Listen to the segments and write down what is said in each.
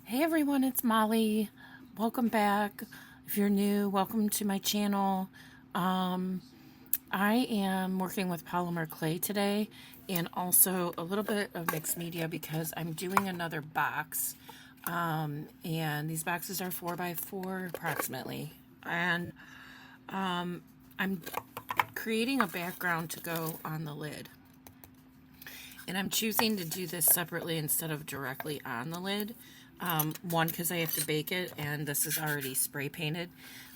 Hey everyone, it's Molly. Welcome back. If you're new, welcome to my channel. I am working with polymer clay today and also a little bit of mixed media because I'm doing another box. And these boxes are 4x4 approximately. And I'm creating a background to go on the lid. And I'm choosing to do this separately instead of directly on the lid. One, because I have to bake it, and this is already spray painted.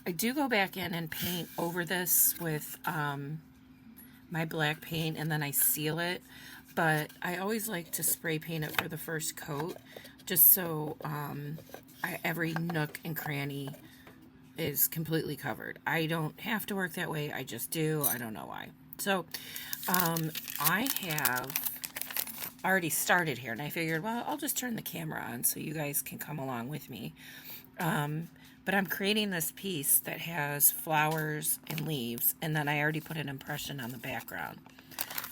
I do go back in and paint over this with my black paint, and then I seal it. But I always like to spray paint it for the first coat, just so every nook and cranny is completely covered. I don't have to work that way. I just do. I don't know why. So I have already started here, and I figured, well, I'll just turn the camera on so you guys can come along with me. But I'm creating this piece that has flowers and leaves, and then I already put an impression on the background.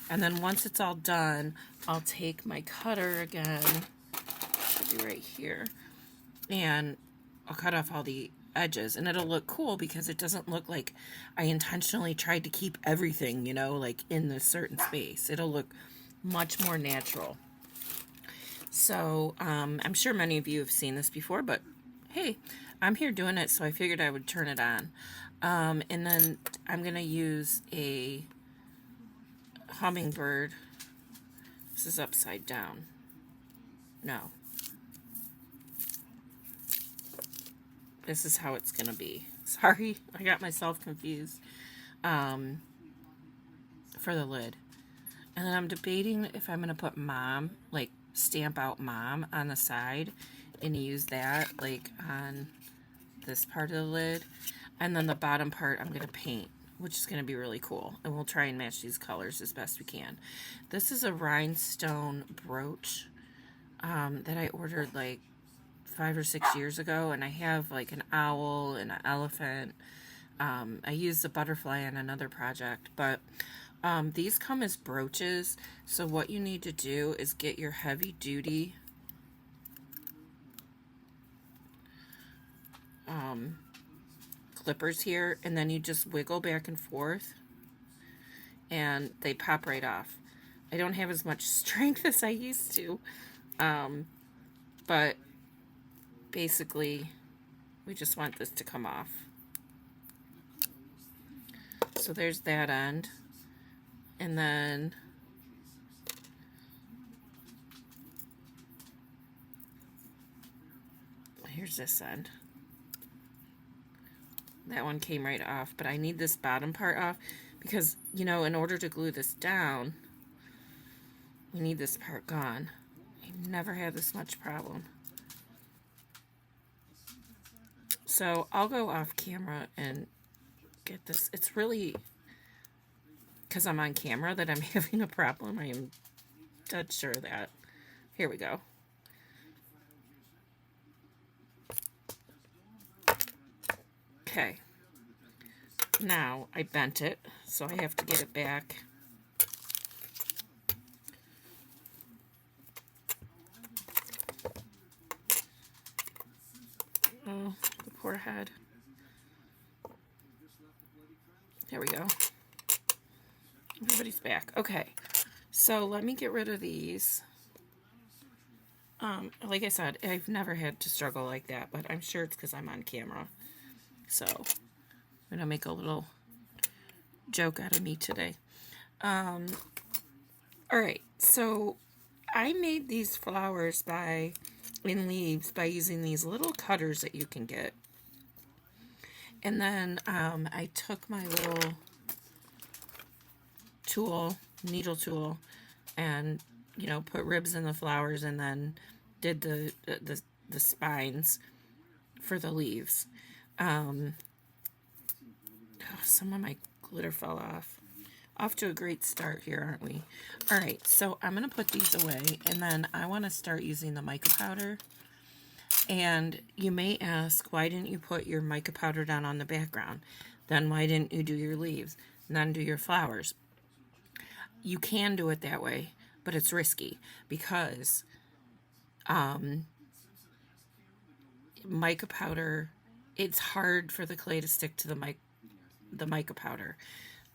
And then once it's all done, I'll take my cutter again, should be right here, and I'll cut off all the edges, and it'll look cool because it doesn't look like I intentionally tried to keep everything, you know, like in this certain space. It'll look much more natural. So I'm sure many of you have seen this before, but hey, I'm here doing it, so I figured I would turn it on. And then I'm going to use a Hummingbird. This is upside down. No. This is how it's going to be. Sorry, I got myself confused for the lid. And then I'm debating if I'm going to put mom, like stamp out mom on the side and use that like on this part of the lid. And then the bottom part I'm going to paint, which is going to be really cool. And we'll try and match these colors as best we can. This is a rhinestone brooch that I ordered like 5 or 6 years ago. And I have like an owl and an elephant. I used the butterfly on another project, but these come as brooches, so what you need to do is get your heavy duty clippers here, and then you just wiggle back and forth and they pop right off. I don't have as much strength as I used to, but basically we just want this to come off. So there's that end. And then here's this end. That one came right off, but I need this bottom part off because, you know, in order to glue this down, we need this part gone. I never had this much problem. So I'll go off camera and get this. It's really because I'm on camera that I'm having a problem. I am dead sure of that. Here we go. Okay. Now I bent it, so I have to get it back. Oh, the poor head. There we go. Everybody's back. Okay, so let me get rid of these. Like I said, I've never had to struggle like that, but I'm sure it's because I'm on camera. So I'm gonna make a little joke out of me today. All right, so I made these flowers in leaves by using these little cutters that you can get. And then I took my little needle tool, and put ribs in the flowers, and then did the spines for the leaves. Some of my glitter fell off. Off to a great start here, aren't we? All right, so I'm gonna put these away, and then I want to start using the mica powder. And you may ask, why didn't you put your mica powder down on the background? Then why didn't you do your leaves and then do your flowers? You can do it that way, but it's risky because mica powder, it's hard for the clay to stick to the mica powder.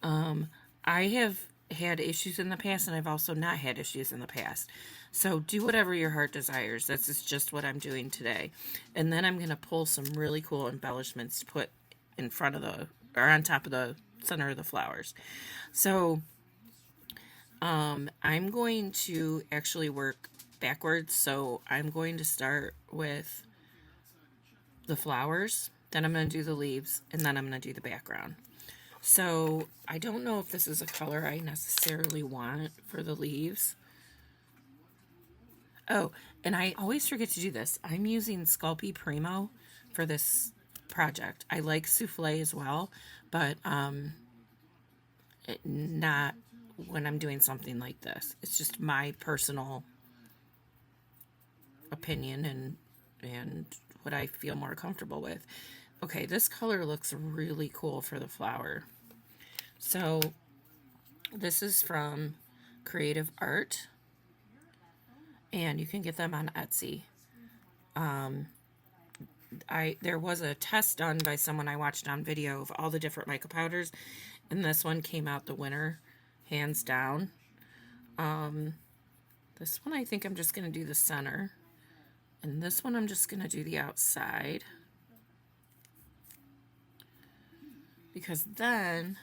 I have had issues in the past, and I've also not had issues in the past. So do whatever your heart desires. This is just what I'm doing today. And then I'm going to pull some really cool embellishments to put in front of or on top of the center of the flowers. So I'm going to actually work backwards. So I'm going to start with the flowers, then I'm going to do the leaves, and then I'm going to do the background. So I don't know if this is a color I necessarily want for the leaves. Oh, and I always forget to do this. I'm using Sculpey Primo for this project. I like souffle as well, but not when I'm doing something like this. It's just my personal opinion and what I feel more comfortable with. Okay, this color looks really cool for the flower. So this is from Creative Art, and you can get them on Etsy. There was a test done by someone I watched on video of all the different mica powders, and this one came out the winner, hands down. This one I think I'm just going to do the center, and this one I'm just going to do the outside, because then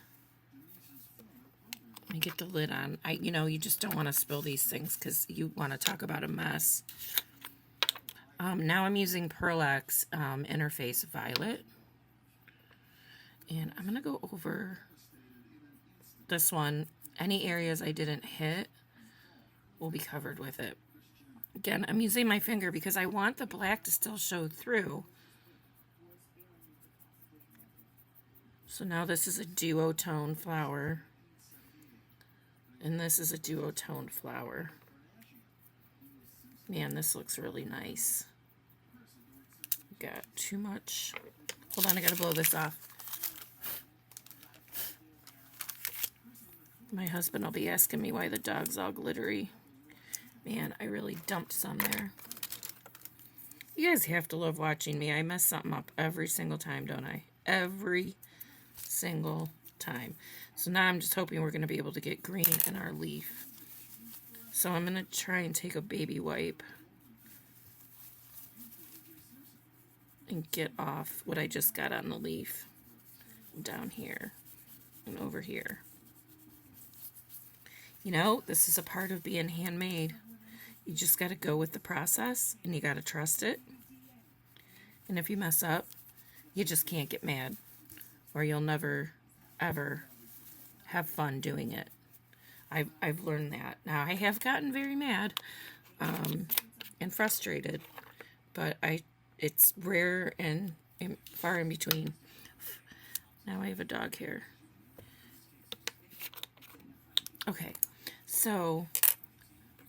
I get the lid on. You just don't want to spill these things because you want to talk about a mess. Now I'm using Pearl X Interface Violet. And I'm going to go over this one. Any areas I didn't hit will be covered with it. Again, I'm using my finger because I want the black to still show through. So now this is a duotone flower. And this is a duotone flower. Man, this looks really nice. Got too much. Hold on, I gotta blow this off. My husband will be asking me why the dog's all glittery. Man, I really dumped some there. You guys have to love watching me. I mess something up every single time, don't I? Every single time. So now I'm just hoping we're going to be able to get green in our leaf. So I'm going to try and take a baby wipe and get off what I just got on the leaf down here and over here. This is a part of being handmade. You just got to go with the process, and you got to trust it. And if you mess up, you just can't get mad, or you'll never, ever have fun doing it. I've learned that. Now, I have gotten very mad and frustrated, but it's rare and far in between. Now I have a dog here. Okay, so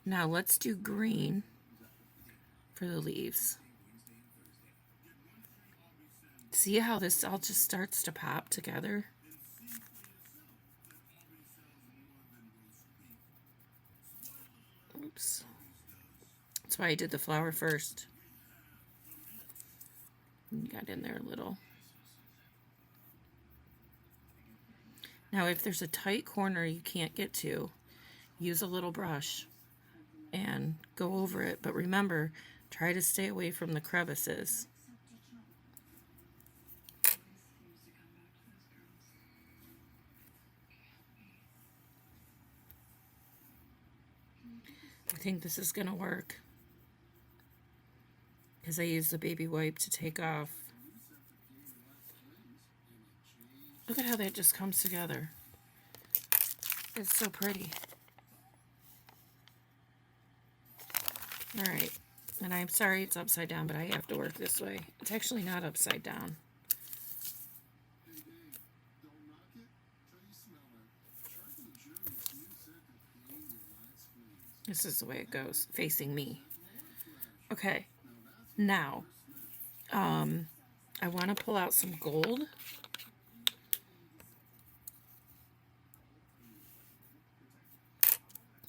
now let's do green for the leaves. See how this all just starts to pop together? Oops. That's why I did the flower first. Got in there a little. Now, if there's a tight corner you can't get to, use a little brush and go over it. But remember, try to stay away from the crevices. I think this is going to work because I used the baby wipe to take off. Look at how that just comes together. It's so pretty. Alright, and I'm sorry it's upside down, but I have to work this way. It's actually not upside down. This is the way it goes, facing me. Okay, now, I want to pull out some gold.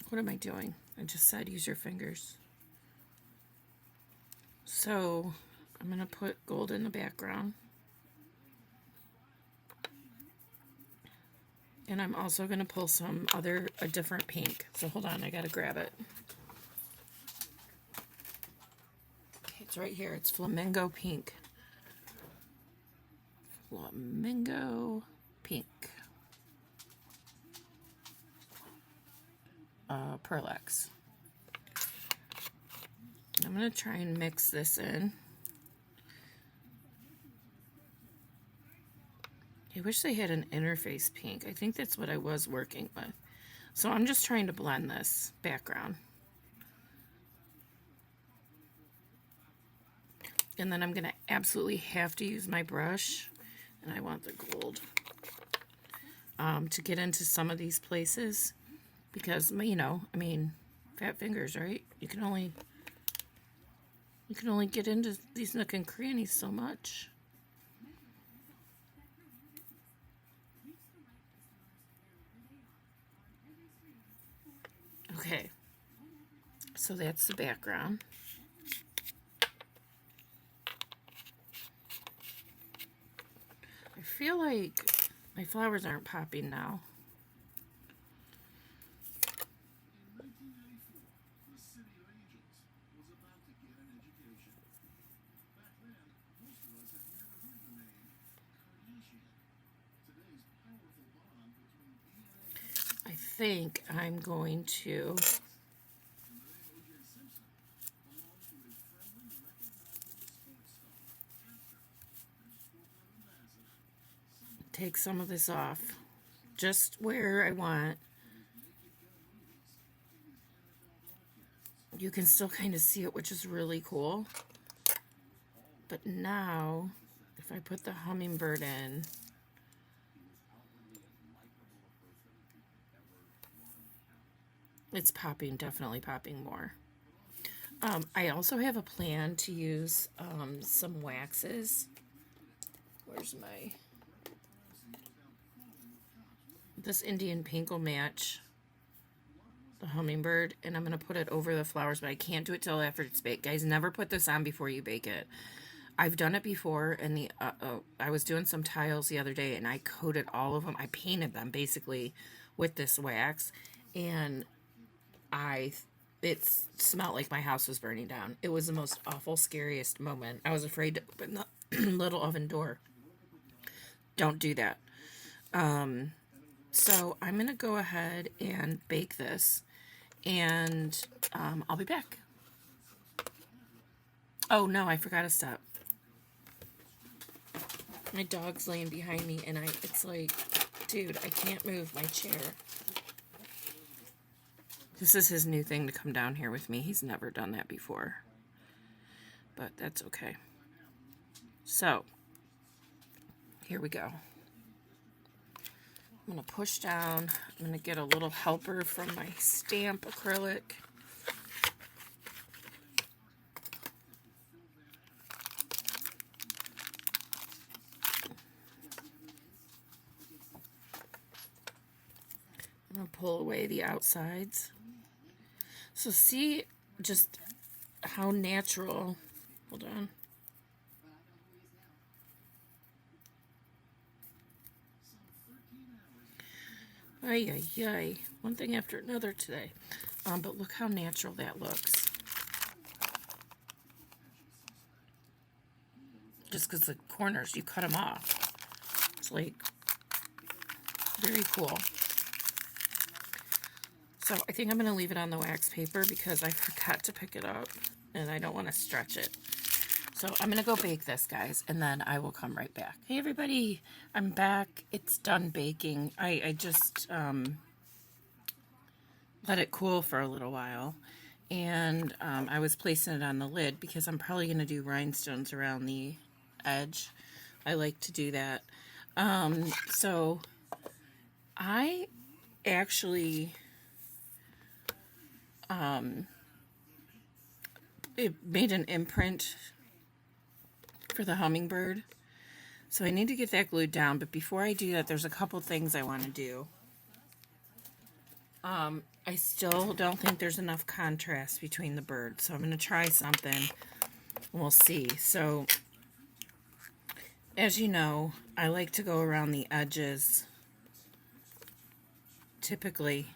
What am I doing? I just said use your fingers. So, I'm going to put gold in the background. And I'm also going to pull a different pink. So hold on, I got to grab it. Okay, it's right here. It's Flamingo Pink. Flamingo Pink. Pearl-X. I'm going to try and mix this in. I wish they had an interface pink. I think that's what I was working with. So I'm just trying to blend this background. And then I'm going to absolutely have to use my brush. And I want the gold to get into some of these places. Because, you know, I mean, fat fingers, right? You can only get into these nook and crannies so much. Okay, so that's the background. I feel like my flowers aren't popping now. I think I'm going to take some of this off, just where I want. You can still kind of see it, which is really cool. But now, if I put the hummingbird in, it's popping, definitely popping more. I also have a plan to use some waxes. Where's my... This Indian pink will match the hummingbird, and I'm going to put it over the flowers, but I can't do it till after it's baked. Guys, never put this on before you bake it. I've done it before, and I was doing some tiles the other day, and I coated all of them. I painted them, basically, with this wax, and it smelled like my house was burning down. It was the most awful, scariest moment. I was afraid to open the little oven door. Don't do that. So I'm going to go ahead and bake this, and I'll be back. Oh, no, I forgot a step. My dog's laying behind me, and it's like, dude, I can't move my chair. This is his new thing to come down here with me. He's never done that before. But that's okay. So, here we go. I'm going to push down. I'm going to get a little helper from my stamp acrylic. I'm going to pull away the outsides. So see just how natural, hold on. Ay, ay, ay. One thing after another today. But look how natural that looks. Just because the corners, you cut them off. It's like very cool. So I think I'm going to leave it on the wax paper because I forgot to pick it up and I don't want to stretch it. So I'm going to go bake this, guys, and then I will come right back. Hey, everybody. I'm back. It's done baking. I just let it cool for a little while. And I was placing it on the lid because I'm probably going to do rhinestones around the edge. I like to do that. So I actually... it made an imprint for the hummingbird. So I need to get that glued down, but before I do that, there's a couple things I want to do. I still don't think there's enough contrast between the birds, so I'm going to try something. We'll see. So, as you know, I like to go around the edges typically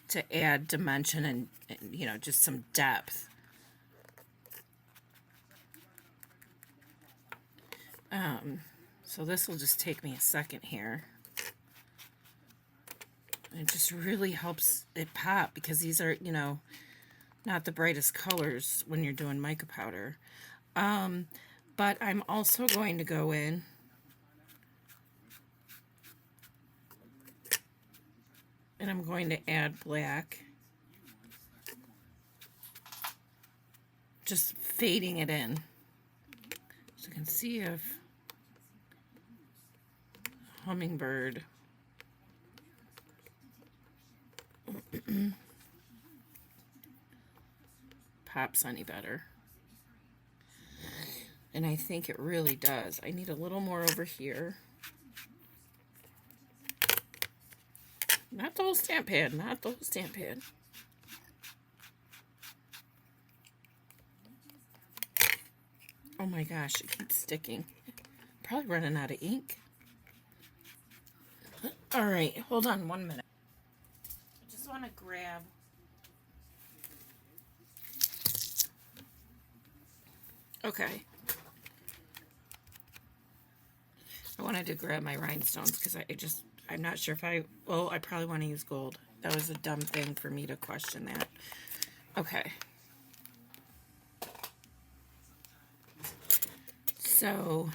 to add dimension and you know, just some depth. So this will just take me a second here. It just really helps it pop because these are, you know, not the brightest colors when you're doing mica powder. But I'm also going to go in and I'm going to add black, just fading it in. So you can see if Hummingbird pops any better. And I think it really does. I need a little more over here. Not the whole stamp pad, not the whole stamp pad. Oh my gosh, it keeps sticking. Probably running out of ink. All right, hold on 1 minute. I just want to grab. Okay. I wanted to grab my rhinestones because I'm not sure if I probably want to use gold. That was a dumb thing for me to question that. Okay. So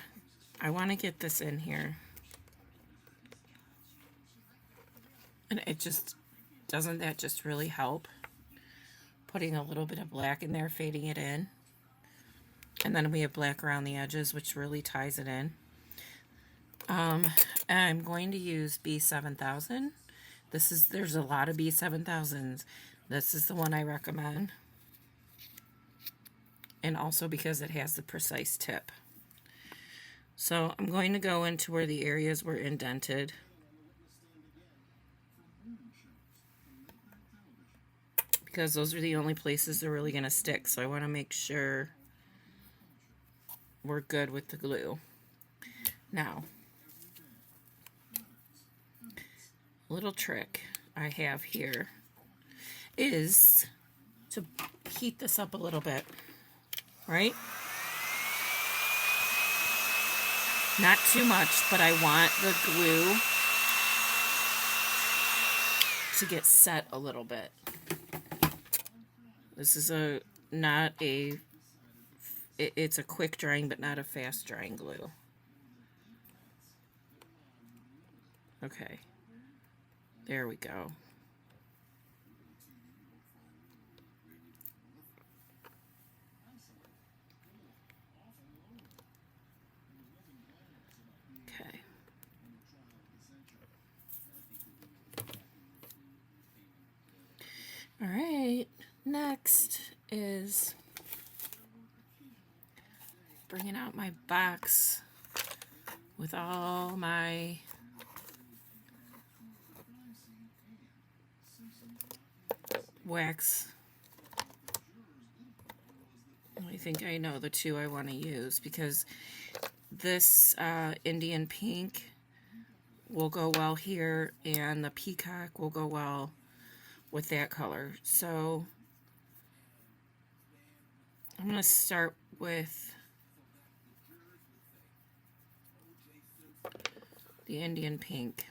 I want to get this in here. And it just, doesn't that just really help? Putting a little bit of black in there, fading it in. And then we have black around the edges, which really ties it in. I'm going to use B7000. There's a lot of B7000s. This is the one I recommend. And also because it has the precise tip. So I'm going to go into where the areas were indented. Because those are the only places they're really going to stick. So I want to make sure we're good with the glue. Now, a little trick I have here is to heat this up a little bit, right? Not too much, but I want the glue to get set a little bit. This is it's a quick drying, but not a fast drying glue. Okay, there we go. Okay. All right, next is bringing out my box with all my wax. I think I know the two I want to use because this Indian pink will go well here and the peacock will go well with that color. So I'm going to start with the Indian pink.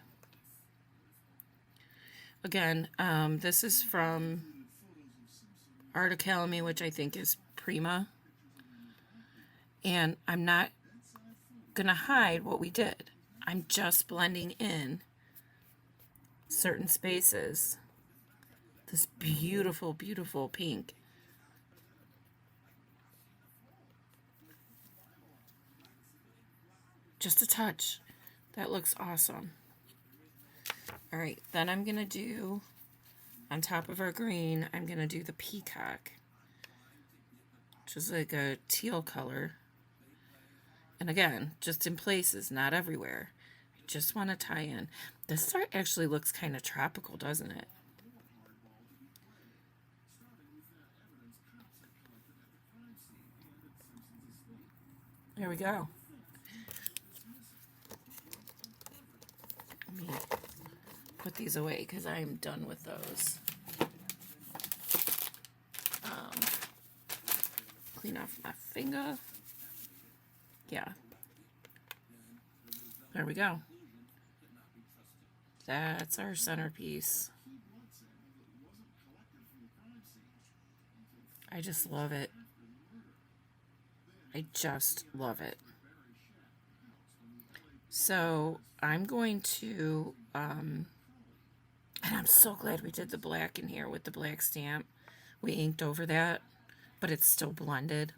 Again, this is from Art Academy, which I think is Prima. And I'm not going to hide what we did. I'm just blending in certain spaces. This beautiful, beautiful pink. Just a touch. That looks awesome. All right, then I'm going to do, on top of our green, I'm going to do the peacock, which is like a teal color. And again, just in places, not everywhere. I just want to tie in. This art actually looks kind of tropical, doesn't it? There we go. Let me put these away because I'm done with those. Clean off my finger. Yeah. There we go. That's our centerpiece. I just love it. I just love it. So I'm going to, and I'm so glad we did the black in here with the black stamp. We inked over that, but it's still blended.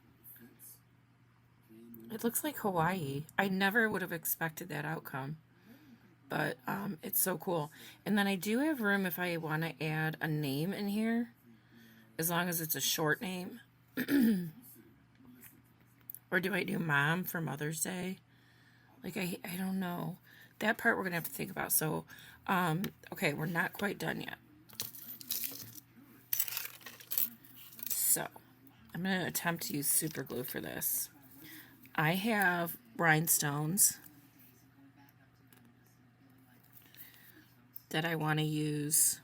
It looks like Hawaii. I never would have expected that outcome, but it's so cool. And then I do have room if I want to add a name in here, as long as it's a short name. Or do I do Mom for Mother's Day? Like, I don't know. That part we're going to have to think about. So, okay, we're not quite done yet. So, I'm going to attempt to use super glue for this. I have rhinestones that I want to use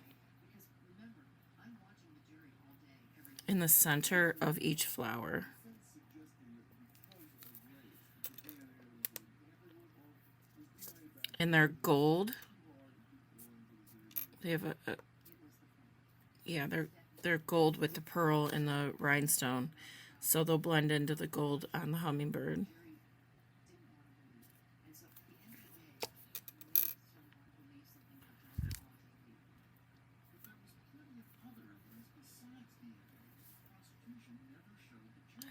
in the center of each flower. And they're gold. They have yeah, they're gold with the pearl and the rhinestone, so they'll blend into the gold on the hummingbird.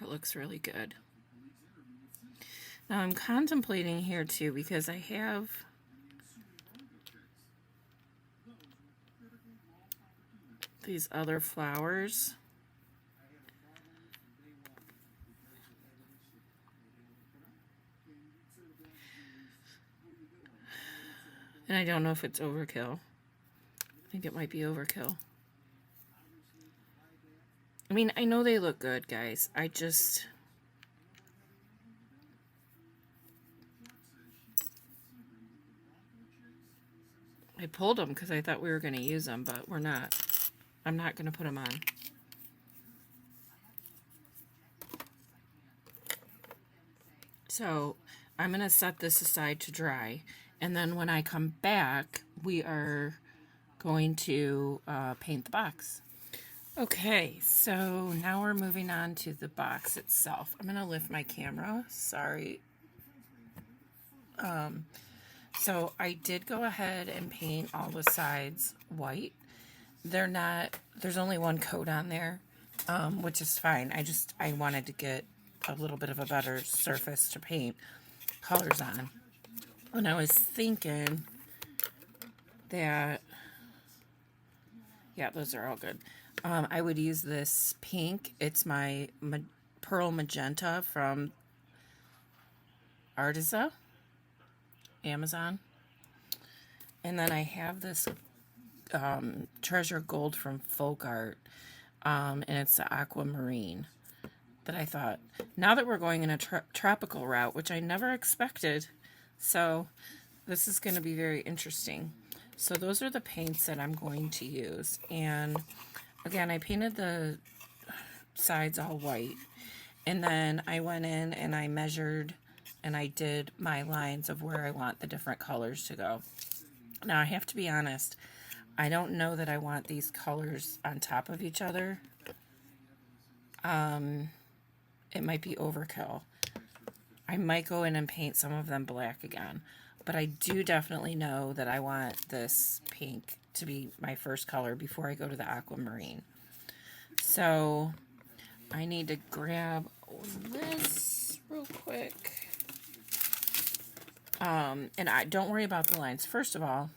It looks really good. Now I'm contemplating here too, because I have these other flowers. And I don't know if it's overkill. I think it might be overkill. I mean, I know they look good, guys. I pulled them because I thought we were going to use them, but we're not. I'm not going to put them on. So I'm going to set this aside to dry. And then when I come back, we are going to paint the box. Okay, so now we're moving on to the box itself. I'm going to lift my camera. Sorry. So I did go ahead and paint all the sides white. They're not, there's only one coat on there, which is fine. I wanted to get a little bit of a better surface to paint colors on. And I was thinking that, yeah, those are all good. I would use this pink. It's my Pearl Magenta from Arteza, Amazon. And then I have this Treasure Gold from Folk Art, and it's the Aquamarine that I thought, now that we're going in a tropical route, which I never expected, so this is going to be very interesting. So those are the paints that I'm going to use. And again, I painted the sides all white, and then I went in and I measured and I did my lines of where I want the different colors to go. Now I have to be honest, I don't know that I want these colors on top of each other. It might be overkill. I might go in and paint some of them black again, but I do definitely know that I want this pink to be my first color before I go to the aquamarine. So I need to grab this real quick. And don't worry about the lines. First of all,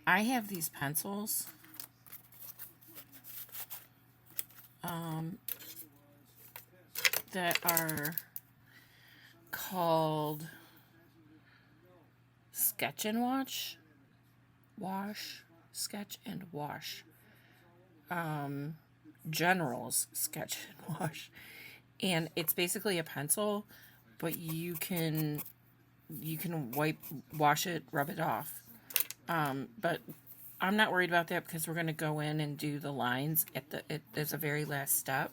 I have these pencils. That are called Sketch and Wash. Sketch and Wash. General's Sketch and Wash. And it's basically a pencil, but you can wash it, rub it off. But I'm not worried about that because we're going to go in and do the lines as a very last step.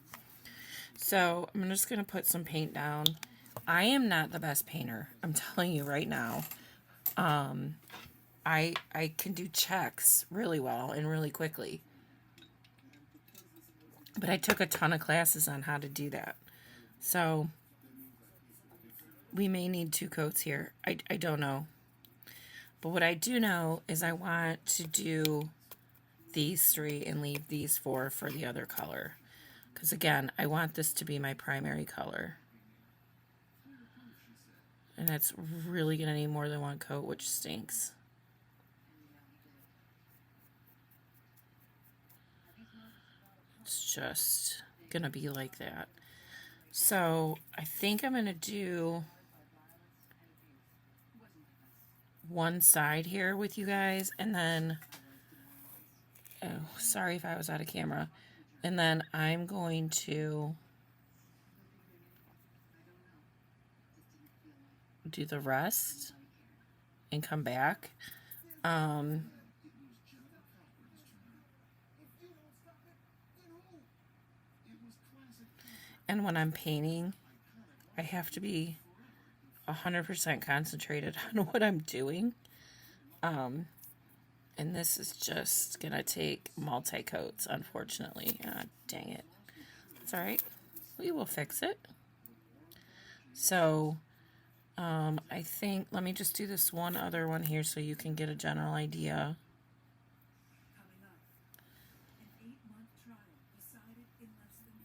So I'm just going to put some paint down. I am not the best painter. I'm telling you right now. I can do checks really well and really quickly. But I took a ton of classes on how to do that. So we may need 2 coats here. I don't know. But what I do know is I want to do these 3 and leave these 4 for the other color. Because again, I want this to be my primary color. And it's really going to need more than 1 coat, which stinks. It's just going to be like that. So I think I'm going to do one side here with you guys, and then, oh, sorry if I was out of camera. And then I'm going to do the rest and come back. And when I'm painting, I have to be 100% concentrated on what I'm doing. And this is just gonna take multi-coats, unfortunately. Ah, dang it. It's alright. We will fix it. So, I think, let me just do this one other one here so you can get a general idea.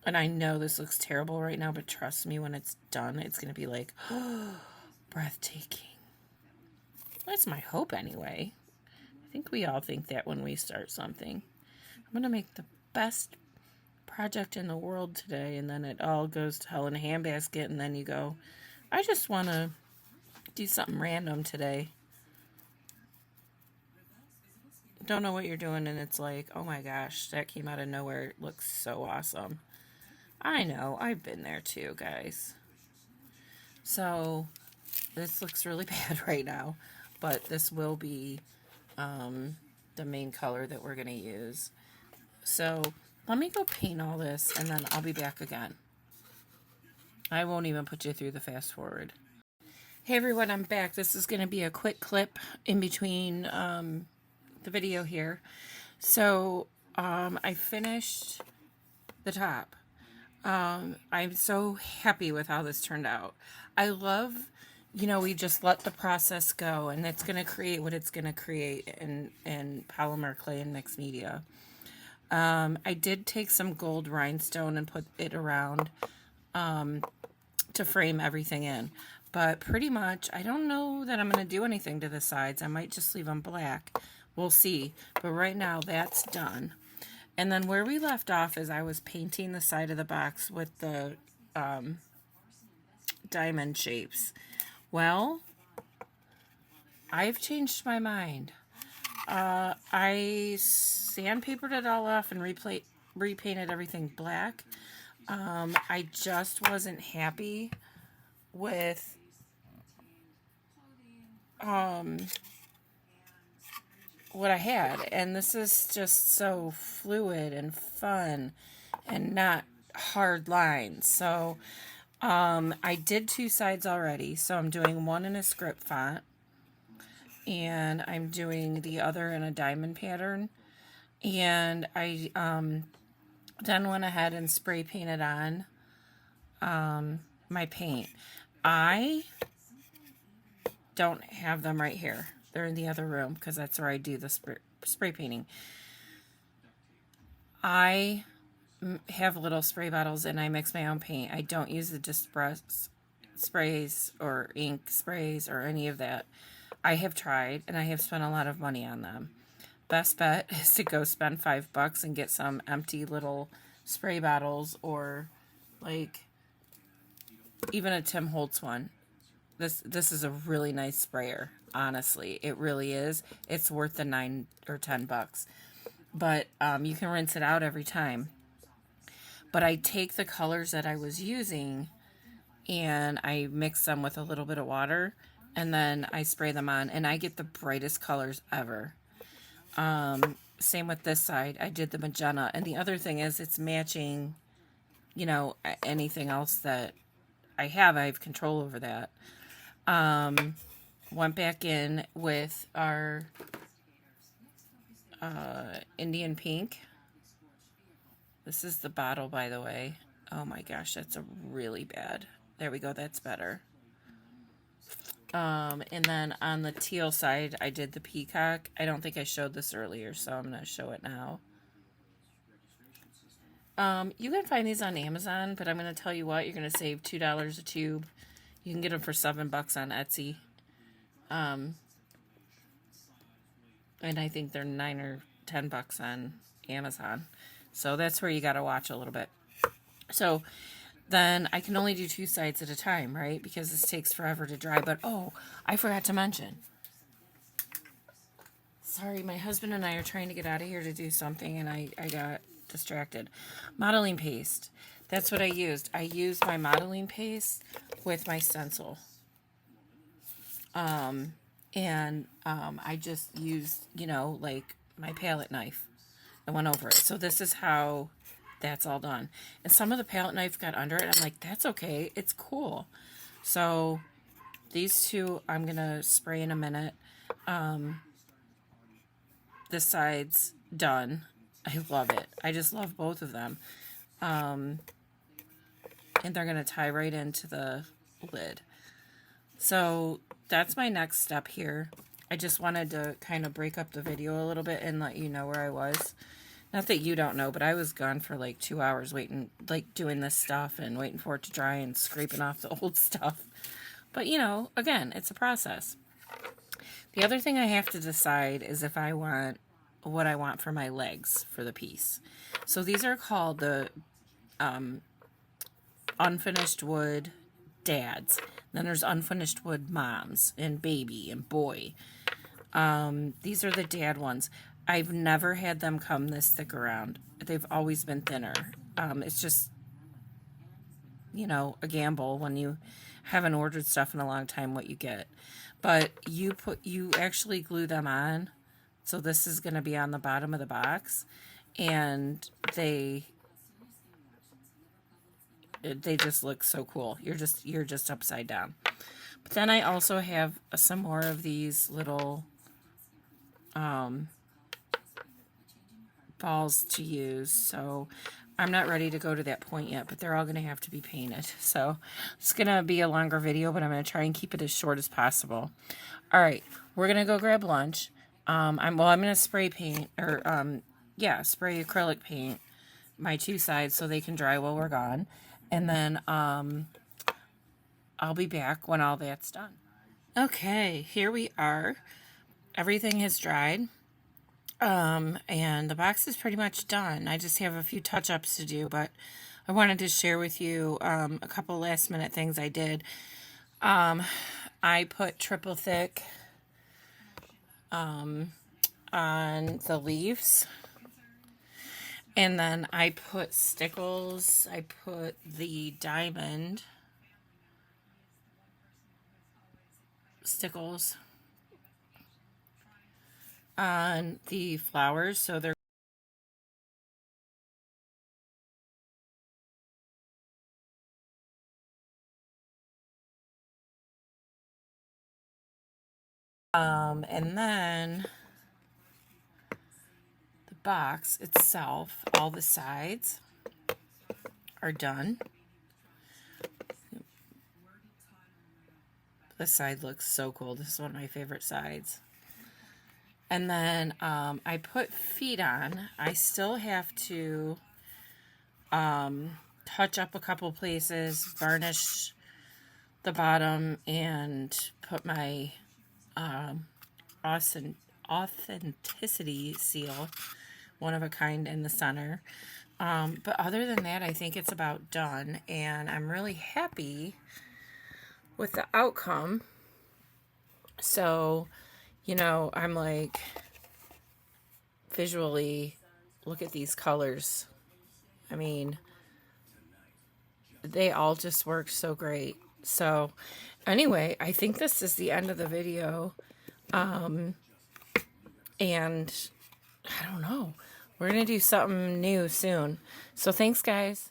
And I know this looks terrible right now, but trust me, when it's done, it's going to be like, oh, breathtaking. That's my hope anyway. I think we all think that when we start something. I'm going to make the best project in the world today, and then it all goes to hell in a handbasket, and then you go, I just want to do something random today. Don't know what you're doing, and it's like, oh my gosh, that came out of nowhere. It looks so awesome. I know, I've been there too, guys. So, this looks really bad right now, but this will be the main color that we're going to use. So, let me go paint all this, and then I'll be back again. I won't even put you through the fast forward. Hey everyone, I'm back. This is going to be a quick clip in between the video here. So, I finished the top. I'm so happy with how this turned out. I love, we just let the process go, and it's going to create what it's going to create in polymer clay and mixed media. I did take some gold rhinestone and put it around to frame everything in. But pretty much, I don't know that I'm going to do anything to the sides. I might just leave them black. We'll see. But right now, that's done. And then where we left off is I was painting the side of the box with the diamond shapes. Well, I've changed my mind. I sandpapered it all off and repainted everything black. I just wasn't happy with what I had, and this is just so fluid and fun and not hard lines. So I did 2 sides already, so I'm doing one in a script font and I'm doing the other in a diamond pattern, and I then went ahead and spray painted on my paint. I don't have them right here. They're in the other room because that's where I do the spray painting. I have little spray bottles and I mix my own paint. I don't use the Distress sprays or ink sprays or any of that. I have tried and I have spent a lot of money on them. Best bet is to go spend $5 and get some empty little spray bottles, or like even a Tim Holtz one. This is a really nice sprayer. Honestly, it really is. It's worth the $9 or $10. But you can rinse it out every time. But I take the colors that I was using and I mix them with a little bit of water, and then I spray them on, and I get the brightest colors ever. Same with this side. I did the magenta, and the other thing is it's matching, you know, anything else that I have control over that. Went back in with our Indian pink. This is the bottle, by the way. Oh my gosh, that's a really bad. There we go, that's better. And then on the teal side, I did the peacock. I don't think I showed this earlier, so I'm going to show it now. You can find these on Amazon, but I'm going to tell you what, you're going to save $2 a tube. You can get them for $7 on Etsy. And I think they're $9 or $10 on Amazon. So that's where you got to watch a little bit. So then I can only do 2 sides at a time, right? Because this takes forever to dry. But, oh, I forgot to mention. Sorry, my husband and I are trying to get out of here to do something, and I got distracted. Modeling paste. That's what I used. I used my modeling paste with my stencil. I just used, you know, like my palette knife. I went over it. So this is how that's all done. And some of the palette knife got under it. I'm like, that's okay. It's cool. So these two I'm going to spray in a minute. This side's done. I love it. I just love both of them. And they're going to tie right into the lid. So that's my next step here. I just wanted to kind of break up the video a little bit and let you know where I was. Not that you don't know, but I was gone for like 2 hours waiting, like doing this stuff and waiting for it to dry and scraping off the old stuff. But, you know, again, it's a process. The other thing I have to decide is if I want what I want for my legs for the piece. So these are called the unfinished wood dads. Then there's unfinished wood moms and baby and boy. These are the dad ones. I've never had them come this thick around. They've always been thinner. It's just, you know, a gamble when you haven't ordered stuff in a long time what you get. But you actually glue them on. So this is going to be on the bottom of the box, and they just look so cool. You're just upside down. But then I also have some more of these little balls to use. So I'm not ready to go to that point yet, but they're all going to have to be painted. So it's going to be a longer video, but I'm going to try and keep it as short as possible. All right, we're going to go grab lunch. I'm going to spray paint, or spray acrylic paint my 2 sides so they can dry while we're gone. And then I'll be back when all that's done. Okay, here we are. Everything has dried. And the box is pretty much done. I just have a few touch-ups to do, but I wanted to share with you a couple last-minute things I did. I put triple thick on the leaves. And then I put stickles. I put the diamond stickles on the flowers, so they're and then the box itself, all the sides are done. This side looks so cool. This is one of my favorite sides. And then I put feet on. I still have to touch up a couple places, varnish the bottom, and put my authenticity seal, one of a kind, in the center. But other than that, I think it's about done. And I'm really happy with the outcome. So, you know, I'm like, visually, look at these colors. I mean, they all just worked so great. So anyway, I think this is the end of the video. And I don't know. We're going to do something new soon. So thanks, guys.